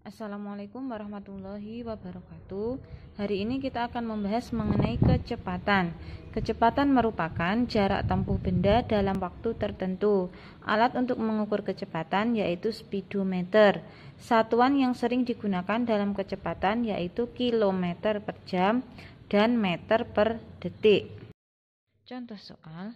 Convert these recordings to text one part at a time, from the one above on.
Assalamualaikum warahmatullahi wabarakatuh. Hari ini kita akan membahas mengenai kecepatan. Kecepatan merupakan jarak tempuh benda dalam waktu tertentu. Alat untuk mengukur kecepatan yaitu speedometer. Satuan yang sering digunakan dalam kecepatan yaitu kilometer per jam dan meter per detik. Contoh soal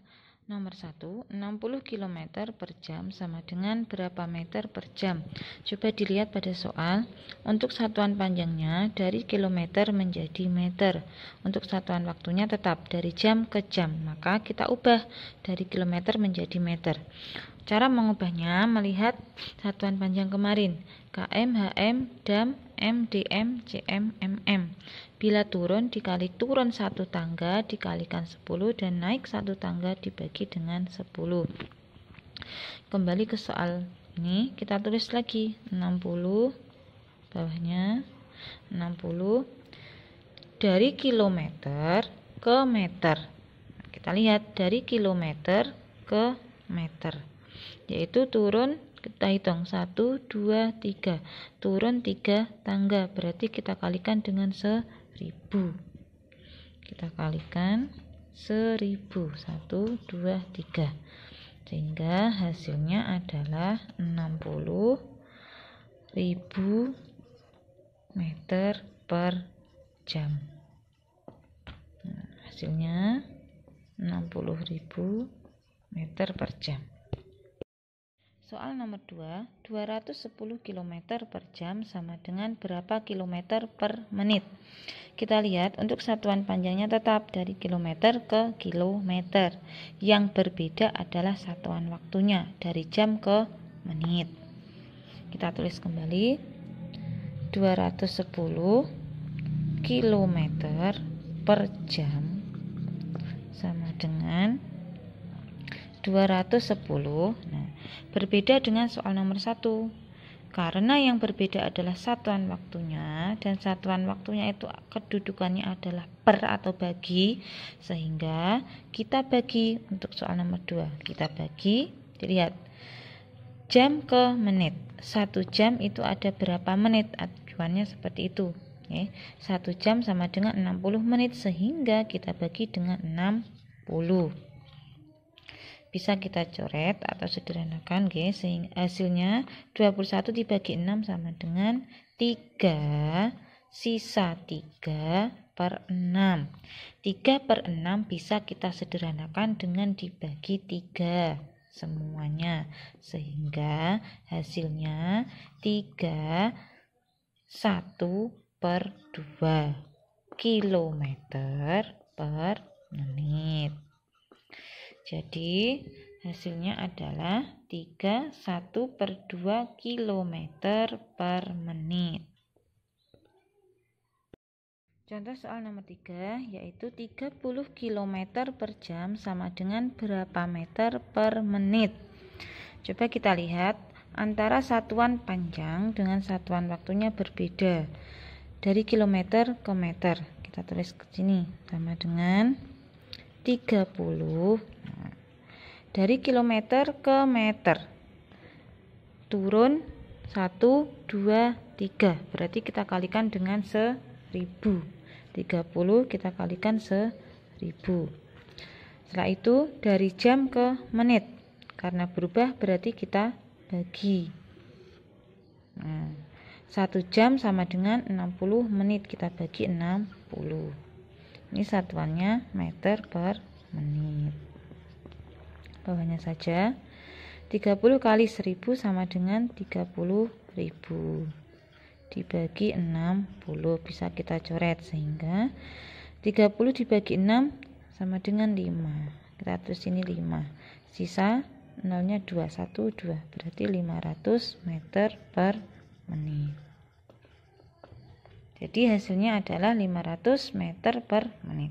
nomor 1, 60 km per jam sama dengan berapa meter per jam? Coba dilihat pada soal. Untuk satuan panjangnya dari kilometer menjadi meter. Untuk satuan waktunya tetap dari jam ke jam. Maka kita ubah dari kilometer menjadi meter. Cara mengubahnya melihat satuan panjang kemarin. km, hm, dam, m, dm, cm, mm. Bila turun dikali turun satu tangga dikalikan 10 dan naik satu tangga dibagi dengan 10. Kembali ke soal ini, kita tulis lagi 60, bawahnya 60 dari kilometer ke meter. Kita lihat dari kilometer ke meter, yaitu turun, kita hitung 1, 2, 3, turun 3 tangga, berarti kita kalikan dengan 1000. Kita kalikan 1000, 1, 2, 3, sehingga hasilnya adalah 60.000 meter per jam. Hasilnya 60.000 meter per jam. Soal nomor 2, 210 km per jam sama dengan berapa kilometer per menit? Kita lihat untuk satuan panjangnya tetap dari kilometer ke kilometer. Yang berbeda adalah satuan waktunya dari jam ke menit. Kita tulis kembali 210 km per jam sama dengan 210. Nah, berbeda dengan soal nomor 1. Karena yang berbeda adalah satuan waktunya dan satuan waktunya itu kedudukannya adalah per atau bagi, sehingga kita bagi untuk soal nomor 2. Kita bagi, dilihat jam ke menit. 1 jam itu ada berapa menit? Acuannya seperti itu. 1 jam sama dengan 60 menit, sehingga kita bagi dengan 60. Bisa kita coret atau sederhanakan, sehingga hasilnya 21 dibagi 6 sama dengan 3, sisa 3 per 6. 3 per 6 bisa kita sederhanakan dengan dibagi 3 semuanya, sehingga hasilnya 3, 1 per 2 kilometer per menit. Jadi hasilnya adalah 3, 1 per 2 kilometer per menit. Contoh soal nomor 3 yaitu 30 km per jam sama dengan berapa meter per menit. Coba kita lihat antara satuan panjang dengan satuan waktunya berbeda. Dari kilometer ke meter, kita tulis ke sini sama dengan 30. Nah, dari kilometer ke meter turun 1, 2, 3, berarti kita kalikan dengan 1000. 30 kita kalikan 1000. Setelah itu dari jam ke menit, karena berubah berarti kita bagi. Nah, 1 jam sama dengan 60 menit, kita bagi 60. Ini satuannya meter per menit. Bawahnya saja 30 kali 1000 sama dengan 30.000 dibagi 60, bisa kita coret, sehingga 30 dibagi 6 sama dengan 5. Kita tulis ini 5, sisa nolnya 2, 1, 2, berarti 500 meter per menit. Jadi hasilnya adalah 500 meter per menit.